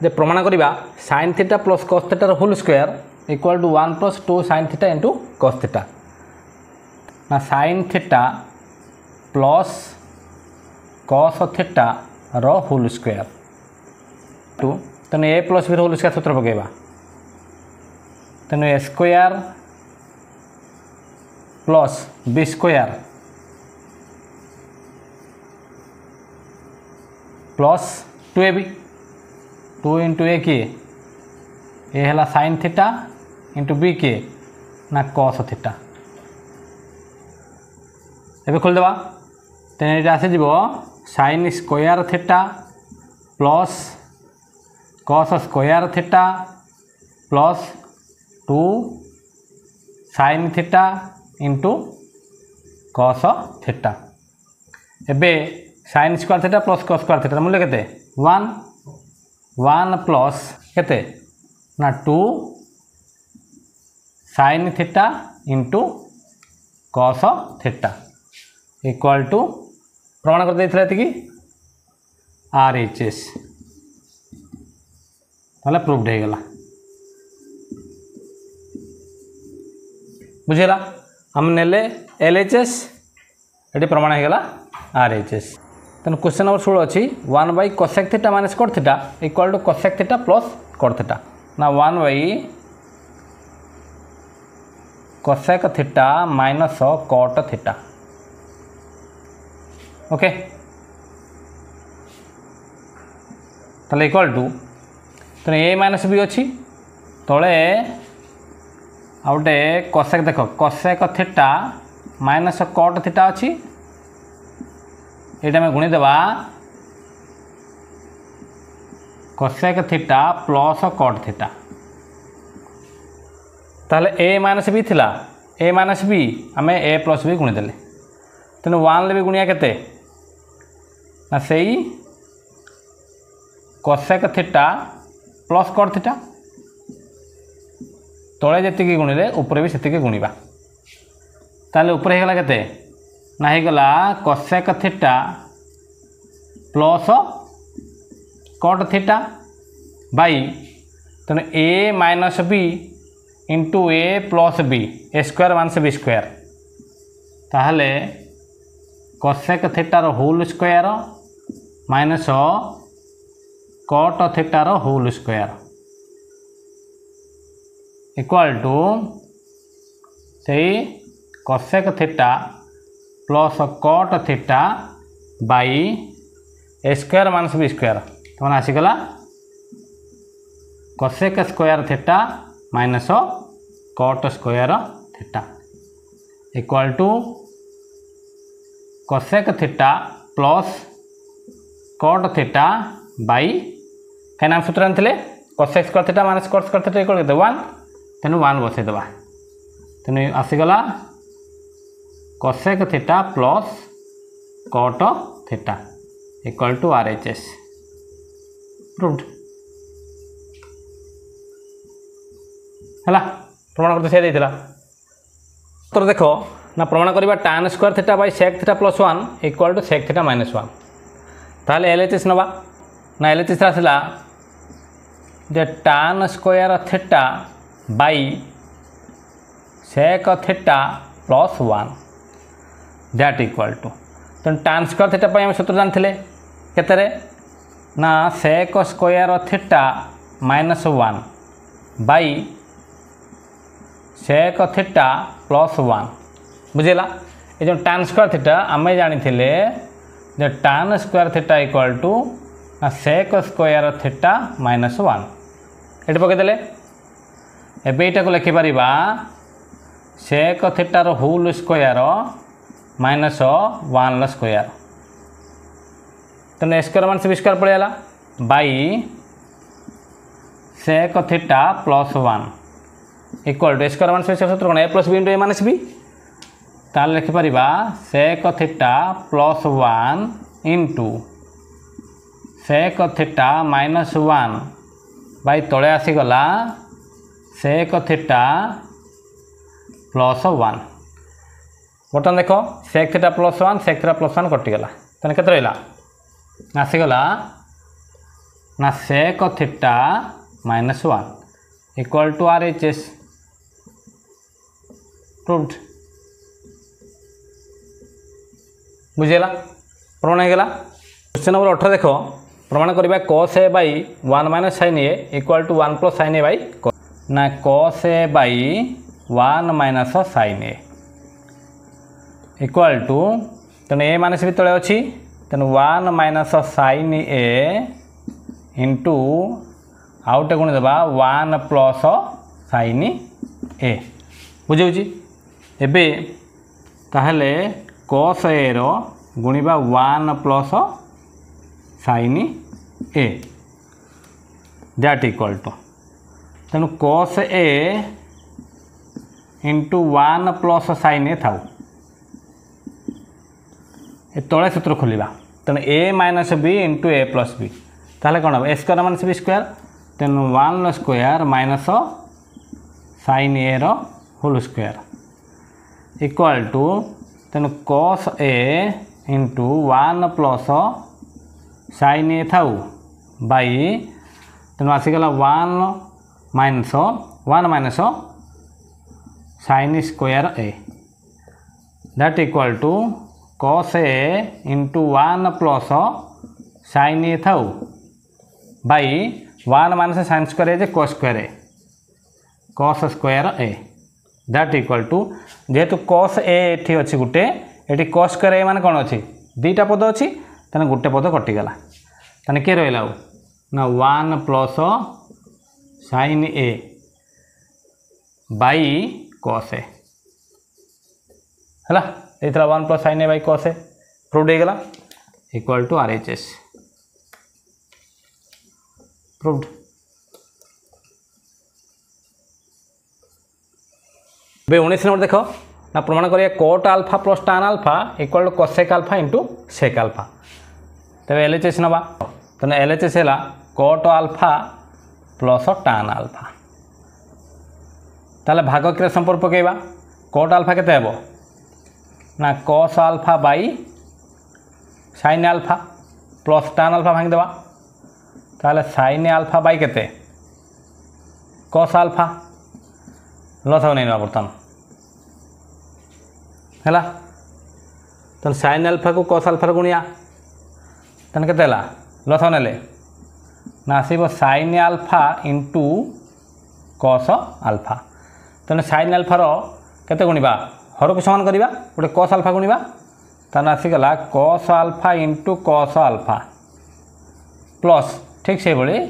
जे प्रमाण करवा sin theta plus cos theta whole square equal to 1 plus 2 sin theta into cos theta ना sin theta plus cos theta रो whole square to तेणु A plus B whole square सूत्र पकेबा तेणु A square plus B square plus 2ab 2 into A किए ए है sin theta into B किए ना cos थीटा एबे खोलदेवा तेणु ये आसीज sin square theta plus cos square theta plus 2 sin theta into cos theta एबे sin square theta plus cos square theta मूल्य केते 1 प्लस केते ना 2 sin theta into cos theta equal to प्रमाण कर देथिला एतिकी RHS ताले प्रूव्ड हो गला बुझेला हम नेले LHS ये प्रमाण हो गला RHS तेन क्वेश्चन नंबर 16 अच्छी 1 by cosec theta minus cot theta equal to cosec theta plus cot theta ना 1 by cosec theta minus cot theta okay ताले इक्वल टू तेना ए माइनस बी अच्छी तले आउटे कोसेक देख cosec theta minus cot theta अच्छी ये गुणी देवा cosec theta plus cot theta ताले ए माइनस बी थिला ए माइनस बी आम ए प्लस बी गुणी देले तेणु 1 ले भी गुणिया केते ना सही cosec theta plus cot theta तले जी गुणिले ऊपर भी से गुणवा ताले ऊपर होगला केते ना होगला cosec theta plus cot theta by तेणु ए minus B into A plus B A square minus B square ताहले कोसेक थीटार होल स्क्वायर माइनस कॉट थीटार होल स्क्वायर इक्वल टू से cosec theta plus cot theta by A square minus B square तो मैंने आसीगला cosec square theta minus cot square theta equal to cosec theta plus cot theta by कहीं सूत्र आनी cosec square theta minus cot square theta equal केते 1 तेणु 1 बसईदेवा तेणु आसीगला cosec theta plus cot theta equal to RHS proved है प्रमाण करते से देता तो देख ना प्रमाण करवा tan square theta by sec theta plus 1 equal to sec theta minus 1 ताहले LHS नवा ना LHS आसला जे tan square theta by sec theta plus 1 that equal to तो tan स्क्वायर थीटा आम सूत्र जानी केतरे ना sec square theta minus 1 by sec theta plus 1 बुझेगा ये जो tan स्क्वायर थीटा आम जानी जे tan square theta equal to sec square theta minus 1 ये पकईदे एटा को लिखिपर sec थीटार होल स्क्वायर माइनस 1 स्क्वायर तेना स्क्वायर माइनस बी स्क्वायर पड़ेगा by sec theta plus 1 equal to square minus B square सूत्र कौन A plus B into A minus B ताल लिखिपर sec theta plus 1 into sec theta minus 1 by तले आसीगला sec theta plus 1 बर्तमान देख sec theta plus 1 sec theta plus 1 कटिगला तेना के रहा आसीगला ना sec theta minus 1 equal to RHS proved बुझेगा प्रमाण होगा। क्वेश्चन नंबर 18 देख प्रमाण करवा cos A by 1 minus sin A equal to 1 plus sin A by ना cos A by 1 minus sin A equal to तेणु ए माइनस भी तले अच्छी तेणु 1 माइनस sin A इंटू आउटे गुण देवा 1 प्लस sin A बुझे एबे ताहले cos A रो गुणिबा 1 plus sin A that equal to तेणु cos A into 1 plus sin A था तले सूत्र खोलिबा तेणु A minus B into A plus B ताहले कौन हम A square minus B square तेणु 1 स्क्वायर माइनस sin A रो होल स्क्वायर इक्वल टू तेणु cos A into 1 plus sin A था बाई तेणु आसीगला 1 minus sin square A that equal to cos A into 1 plus sin A था by 1 minus sin square A cos square A that equal to जेहेतु cos A एठी अच्छी गोटे ये cos square A मान कौन अच्छी दीटा पद अच्छी तेना गोटे पद कटिगला तेना किए रहा ना 1 plus sin A by cos A है ये 1 plus sin A by cos A proved होगा इक्वल टू RHS प्रूव्ड। बे 19 नंबर देख ना प्रमाण करिए cot alpha plus tan alpha equal to cosec alpha into sec alpha तेरे LHS नवा तेना LHS है cot alpha plus tan alpha ताले भाग क्रिया संपर्क पकेबा cot अल्फा केते हेबो ना cos alpha by sin alpha plus tan alpha भांग देबा ताले sin अल्फा बाई केते cos अल्फा लस हो नहीं ना बर्तमान है तो sin अल्फा को cos अल्फा गुणिया तेन के लस ने ना आसब sin alpha into cos alpha तेना sin अल्फार केते गुणिबा हर को समान करवा गोटे cos अल्फा गुणिबा तेना आसीगला cos alpha into cos alpha plus ठीक से भाई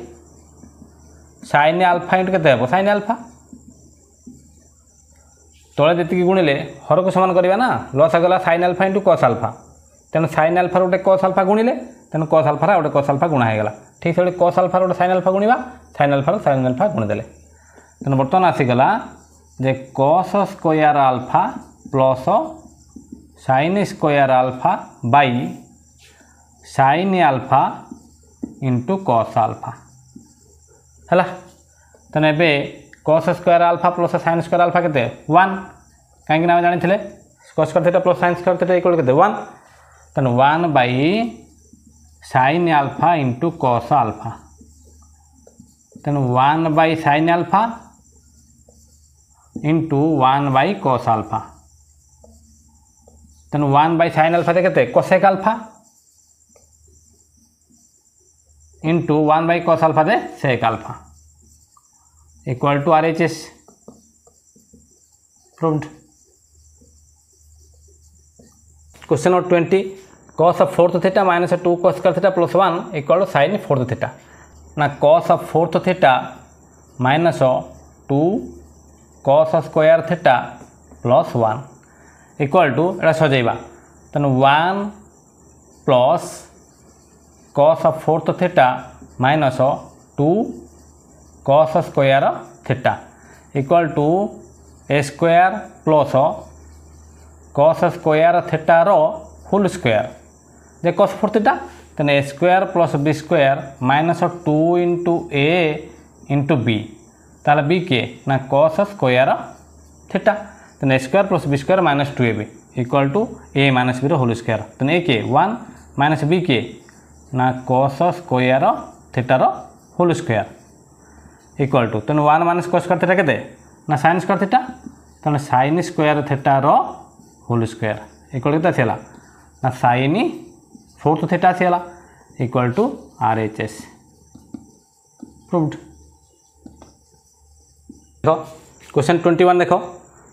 sin अल्फा इंटू केते हेबो sin अल्फा तले जी गुणिले हर को समान करवा ना लस आगला sin alpha into cos alpha तेणु sin अल्फा गोटे cos अल्फा गुणिले तेणु cos अल्फा गोटे cos अल्फा गुणा होगा ठीक से cos अल्फा गोटे sin अल्फा गुणा sin अल्फा गुणिदेले तेणु बर्तमान आसीगला जे cos square alpha plus sin square alpha by sin alpha into cos alpha है तेना ए cos square alpha plus sin square alpha केते 1 कहीं जानी cos square theta plus sin square theta equal केते 1 तेणु 1 by sin alpha into cos alpha तेणु 1 by sin alpha into 1 by cos alpha तेणु 1 by sin alpha केते cosec alpha into 1 by cos alpha दे sec alpha equal to RHS proved. Question number 20 cos of fourth theta minus 2 cos square theta plus 1 equal to sin fourth theta ना cos of fourth theta minus 2 cos square theta plus 1 equal to एटा सजेबा तेणु 1 plus cos of fourth theta minus 2 cos square theta equal to A square plus cos square theta रो whole square जे cos four theta तेने A square plus B square minus 2 into A into B ताला B के ना cos square theta तेने A square plus B square minus 2ab equal to A minus B रो whole square तेने A के 1 माइनस B के ना cos स्क्वायर थीटार होल स्क्वायर इक्वल टू तेणु 1 माइनस cos स्क्वायर थीटा केते ना sin स्क्वायर थीटा तेणु sin स्क्वायर थीटार होल स्क्वायर इक्वल केते आसीगला ना sin 4 थीटा आसीगला इक्वल टू RHS प्रूव्ड। देखो क्वेश्चन 21 देखो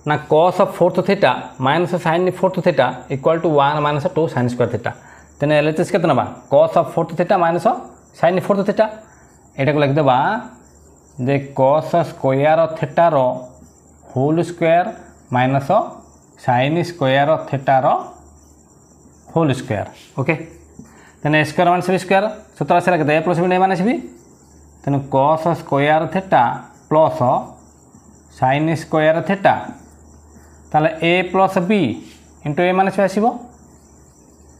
ना cos of 4 theta minus sin 4 theta equal to 1 minus 2 sin square theta तेने एलएचएस केतना बा cos of 4 theta minus sin 4 theta एटा को लिख देबा जे cos स्क्वायर थीटा रो whole square minus sin square theta रो होल स्क्वायर ओके तेने स्क्वायर माइनस बी स्क्वायर सूत्र आसे लगते a प्लस b नहीं माइनस b तेने cos square theta plus sin square theta ताले a plus b into a minus b आसीबो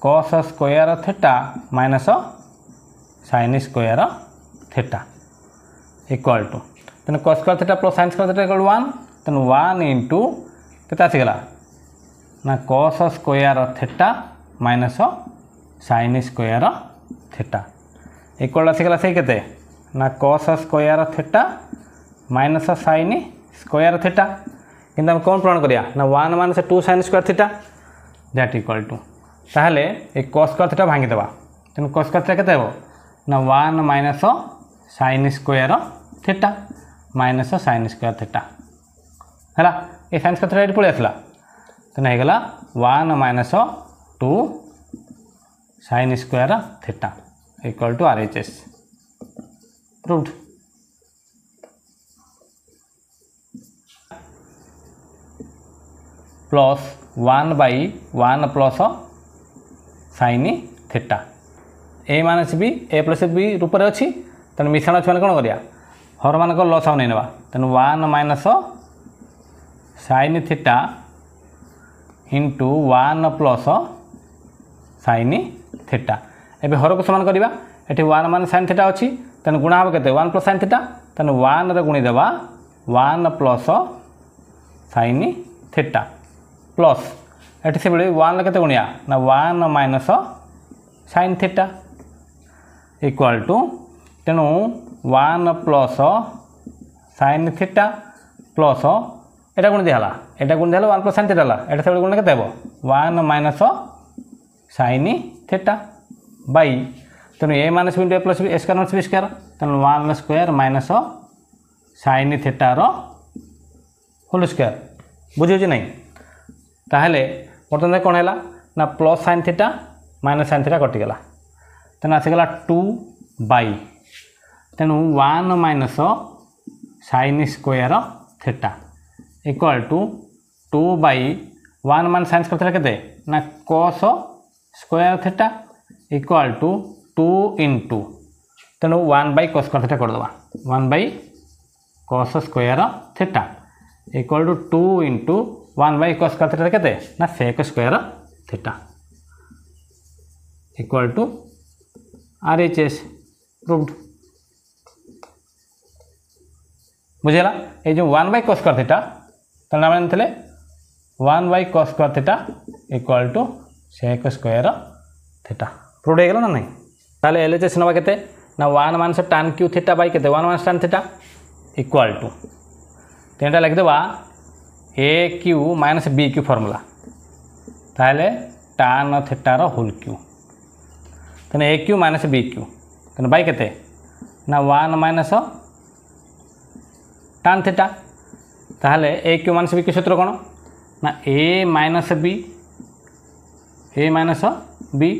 cos square theta minus sin square theta equal to तेने cos square theta plus sin square theta equal 1 तेने 1 into केते आसीगला ना cos square theta minus sin square theta equal आसीगला से केते ना cos square theta minus sin square theta किंतु हम कौन प्रमाण करिया ना 1 minus 2 sin square theta that equal to ताहले एक cos स्क्वायर थीटा भांगी देबा तेनु cos स्क्वायर थीटा केते हेबो ना 1 minus sin square theta minus sin square theta हैला ए sin स्क्वायर थीटा एटी पळे आसला तेनु हे गेला 1 minus 2 sin square theta equal to RHS proved. Plus 1 by 1 plus sin theta a minus b a plus b रूप में अच्छी तेणु मिश्रण अच्छी मैंने कौन करिया हर मान लस नहीं ना तेणु 1 minus sin theta into 1 plus sin theta एबे हर को समान करवा ये 1 माइनस sin थीटा अच्छी तेणु गुणा हम के 1 प्लस sin थीटा तेणु 1 रे गुणी देवा 1 प्लस sin थीटा प्लस एटी से 1 के गुणिया ना 1 minus sin theta equal to तेणु 1 plus sin theta plus iota गुण दिहला एटा गुण दिहला 1 प्लस sin थीटा ला एटा से गुण केते हेबो 1 माइनस sin थीटा बाई तेणु a minus b a plus b a square minus b square तेणु 1 स्क्वायर माइनस sin थीटा रो होल स्क्वायर बुझियो नहीं ताहले बर्तमान कौन है ना plus sin theta minus sin theta कटिगला तेणु आसीगला 2 बाई तेणु 1 minus sin square theta equal to 2 by 1 minus sin square theta केते ना cos square theta equal to 2 into तेणु 1 बाई cos स्क्वायर थीटा करदे 1 by cos square theta equal to 2 into 1 by cos square theta केते ना sec square theta equal to RHS proved बुझेला ये जो 1 by cos square theta तेना मानते 1 by cos square theta equal to sec square theta proved हो गला ना नहीं ताले LHS नवा केते ना 1 minus tan cube theta by केते 1 minus tan theta equal to तेनटा लिख देबा A cube minus B cube formula ताहले tan थीटा रो होल क्यू तेने A cube minus B cube तेने बाई केते ना 1 माइनस tan थीटा ताहले A cube minus B cube सूत्र कौन ना A minus B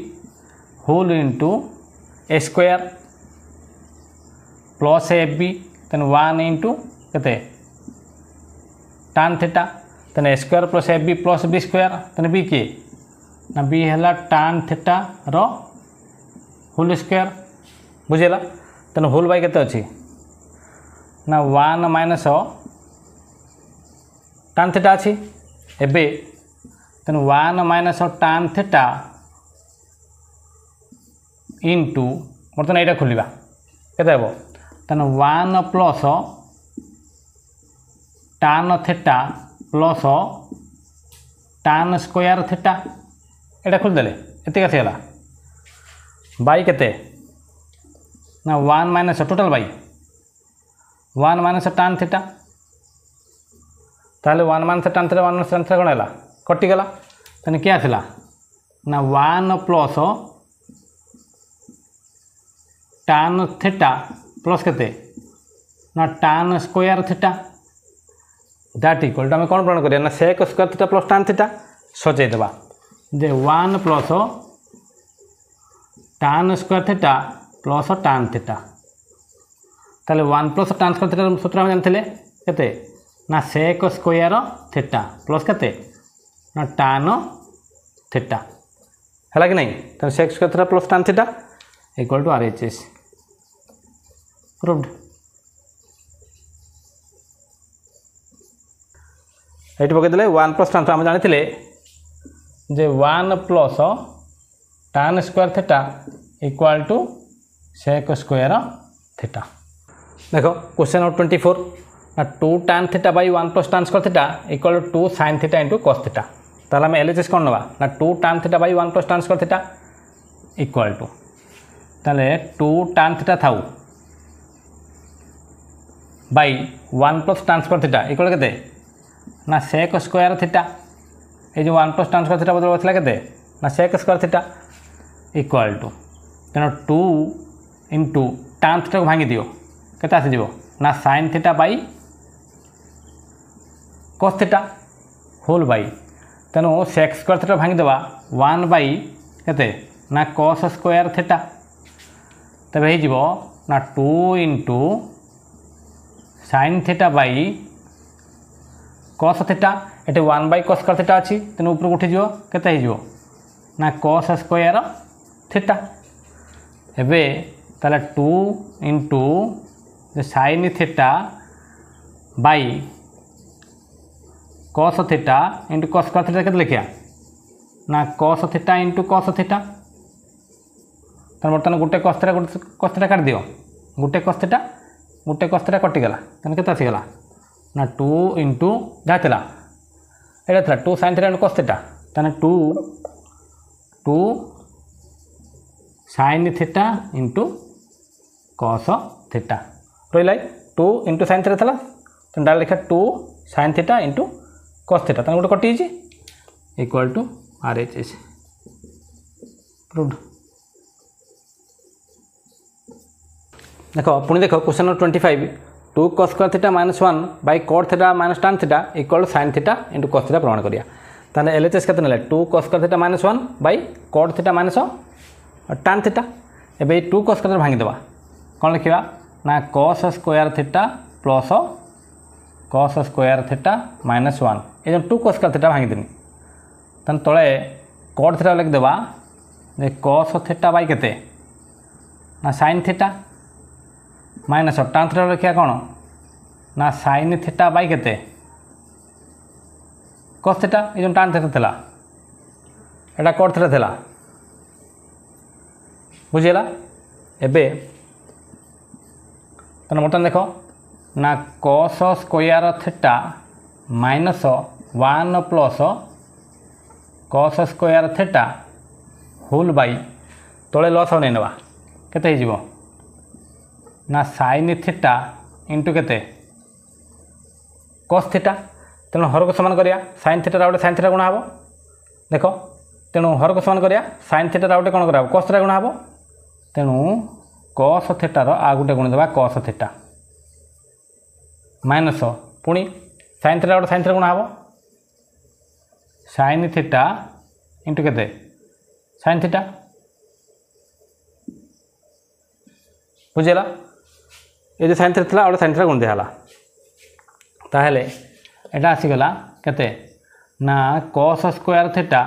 whole into A square plus A B तेन 1 इंटू केते tan थीटा तेन A square plus A B plus B square तेन बी किए ना बी है tan थीटा रो होल स्क्वायर बुझेला तेन होल बाई केते अच्छी ना 1 माइनस tan थीटा अच्छी एबे तेन 1 माइनस tan थीटा इंटू बर्तमान यहाँ खोलिया केते हेबो तेन 1 plus tan theta plus tan square theta यहाँ खोलदेले एतिक आसीगला बाई केते ना 1 minus total by 1 minus tan theta ताले 1 minus tan theta 1 minus tan theta कौन है कटिगला तेने क्या थिला ना 1 प्लस tan थीटा प्लस केते ना tan square theta that equal to आम कौन प्रण करिया ना sec square theta plus tan theta सजाई देबा जे 1 plus tan square theta plus tan theta ताले 1 प्लस tan स्क्वायर थीटा सूत्र हम जानथिले केते ना sec स्क्वायर थीटा प्लस केते ना tan थीटा है कि नहीं तो sec square theta plus tan theta equal to RHS proved. ये पकईदे 1 प्लस tan आम जानी जे 1 plus tan square theta equal to sec square theta. देखो क्वेश्चन नंबर 24 ना 2 tan theta by 1 plus tan square theta equal to 2 sin theta into cos theta ताला में LHS कौन नवा ना 2 tan theta by 1 plus tan square theta equal to ताले 2 tan theta थाउ by 1 plus tan square theta equal केते ना sec square theta ये जो 1 प्लस tan स्क्वायर थीटा बदल बसला केते ना sec square theta equal to तेना 2 इंटू tan थीटा को भांगी दियो केते आसी जीवो ना sin theta by cos theta whole by तेणु sec स्क्वायर थीटा भांगी देवा 1 बाई केते ना cos स्क्वायर थीटा तबे हे जीवो ना 2 into sin theta by cos theta ये 1 बाई cos स्क्वायर थीटा अच्छी तेणु ऊपर उठी जीवो केते हे जीवो ना cos स्क्वायर थीटा एबे ताले 2 into sin theta by cos theta into cos square theta केते लिखिया ना cos theta into cos theta तो बर्तमान गोटे cos थीटा काट दियो गोटे cos थीटा कटिगला तेना केते आसीगला ना 2 इंटू जहाँ थिला एटा थिला 2 sin theta into cos theta तेना 2 sin theta into cos theta रहा 2 इंटू sin थीटा था तो डायरेक्ट लिखा 2 sin theta into cos theta तेना गोटे कटि इक्वल टू RHS प्रूव्ड। देखो पुणी देखो question number 25 2 cos square theta minus 1 by cot theta minus tan theta equal to sin theta into cos theta प्रमाण करिया ताने एलएचएस केते नेले 2 cos square theta minus 1 by cot theta minus tan theta एबे 2 cos square भांगी देबा कौन लिखिबा ना cos square theta plus cos square theta minus 1 ये जो 2 cos स्क्वायर थीटा भांगी देनी तन तळे cot थीटा लिख देबा जे cos थीटा बाई केते ना sin theta minus tan theta लिखिया कौन ना sin थीटा बाई केते cos थीटा ये जो tan थीटा थिला एटा cot थीटा थिला बुझेला एबे तने बर्तमान देखो ना cos square theta minus 1 plus cos square theta whole by तले लस नहीं नवा केते हिजिबो ना sin थीटा इंटू केते cos थीटा तेणु हर को समान करिया sin थीटा गोटे sin थीटा गुणा हबो देखो तेणु हर को समान करिया sin थीटा गोटे कौन करा cos थीटा गुणा हबो तेणु cos थीटा रो आ गोटे गुण देबा cos थीटा माइनस पुणी sin थीटा गोटे sin थीटा गुणा हबो sin थीटा इंटू केते sin थीटा बुझेला ये जो sin थीटा गोटे sin थीटा गुण दिहला ताहले एटा आसीगला केते ना cos square theta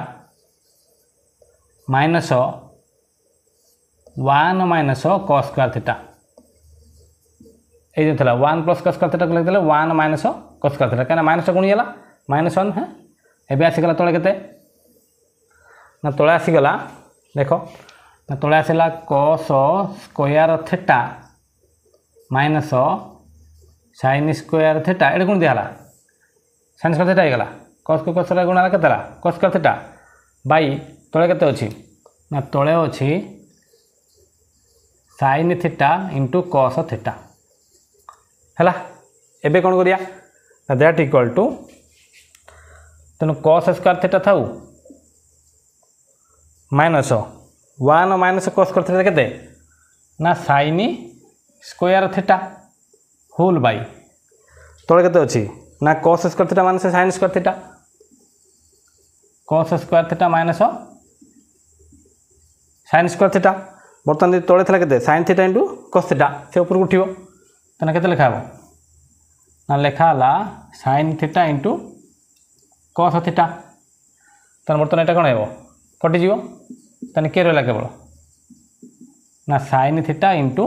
minus 1 minus cos square theta ये जो थिला 1 प्लस cos स्क्वायर थीटा को लिख देले 1 माइनस cos स्क्वायर थीटा कहना माइनस गुण गेला माइनस 1 है एबे आसीगला तळे केते ना तळे आसीगला देखो ना तळे आसीला cos square theta minus sin square theta एटा गुण दिहला sin स्क्वायर थीटा आइगला cos को cos स्क्वायर गुणा केतेला cos स्क्वायर थीटा बाई तळे केते अछि ना तळे अछि sin theta into cos theta है। एबे कौन करिया दैट इक्वल टू तेणु cos स्क्वायर थीटा था minus 1 minus cos square theta केते ना sin square theta whole by तले केते अछि ना cos square theta minus sin square theta cos square theta minus sin square theta बर्तमान तले था के sin theta into cos theta से ऊपर को उठियो तेना केते लिखा हो ना लिखा ला sin theta into cos theta तेना बर्तमान एटा कोन हेबो कटि जीवो तेना के रहला केवल ना sin theta into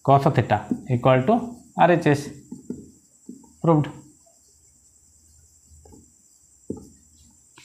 cos theta equal to RHS proved.